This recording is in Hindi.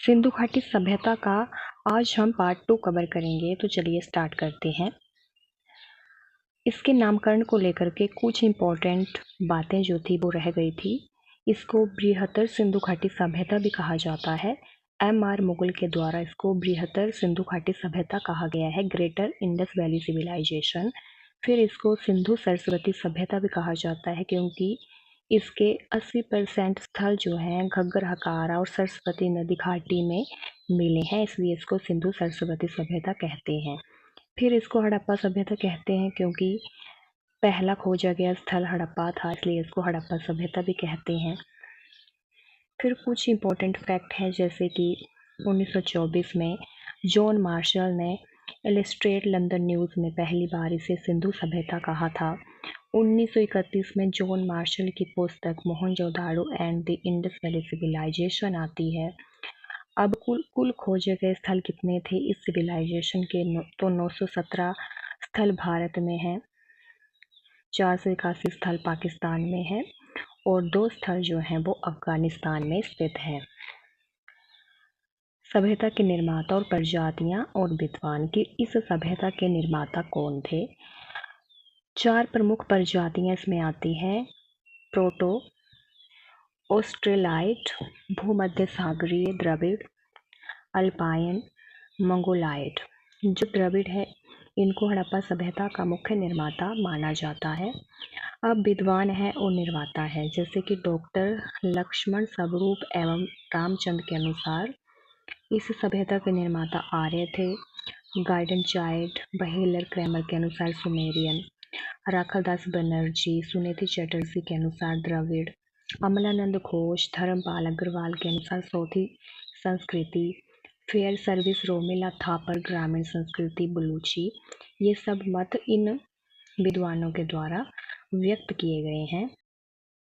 सिंधु घाटी सभ्यता का आज हम पार्ट 2 कवर करेंगे, तो चलिए स्टार्ट करते हैं। इसके नामकरण को लेकर के कुछ इम्पोर्टेंट बातें जो थी वो रह गई थी। इसको बृहत्तर सिंधु घाटी सभ्यता भी कहा जाता है। M.R. मुगल के द्वारा इसको बृहत्तर सिंधु घाटी सभ्यता कहा गया है, ग्रेटर इंडस वैली सिविलाइजेशन। फिर इसको सिंधु सरस्वती सभ्यता भी कहा जाता है, क्योंकि इसके 80% स्थल जो हैं घग्गर, हकारा और सरस्वती नदी घाटी में मिले हैं, इसलिए इसको सिंधु सरस्वती सभ्यता कहते हैं। फिर इसको हड़प्पा सभ्यता कहते हैं, क्योंकि पहला खोजा गया स्थल हड़प्पा था, इसलिए इसको हड़प्पा सभ्यता भी कहते हैं। फिर कुछ इम्पोर्टेंट फैक्ट हैं, जैसे कि 1924 में जॉन मार्शल ने इलस्ट्रेट लंदन न्यूज़ में पहली बार इसे सिंधु सभ्यता कहा था। 1931 में जॉन मार्शल की पुस्तक Mohenjodaro and the Indus Valley Civilisation आती है। अब कुल खोजे गए स्थल कितने थे इस सिविलाइजेशन के? तो 917 स्थल भारत में हैं, 481 स्थल पाकिस्तान में है और 2 स्थल जो हैं वो अफगानिस्तान में स्थित हैं। सभ्यता के निर्माता और प्रजातियां और विद्वान की इस सभ्यता के निर्माता कौन थे? 4 प्रमुख प्रजातियां इसमें आती हैं। प्रोटो ऑस्ट्रेलाइट, भूमध्य सागरीय द्रविड़, अल्पाइन, मंगोलाइट। जो द्रविड़ है इनको हड़प्पा सभ्यता का मुख्य निर्माता माना जाता है। अब विद्वान है और निर्माता है, जैसे कि डॉक्टर लक्ष्मण स्वरूप एवं रामचंद्र के अनुसार इस सभ्यता के निर्माता आर्य थे। गार्डन चाइल्ड, बहेलर क्रैमर के अनुसार सुमेरियन, राखालदास बनर्जी, सुनीति चटर्जी के अनुसार द्रविड़, अमलानंद घोष, धर्मपाल अग्रवाल के अनुसार सौथी संस्कृति, फेयर सर्विस रोमिला थापर ग्रामीण संस्कृति बलूची। ये सब मत इन विद्वानों के द्वारा व्यक्त किए गए हैं।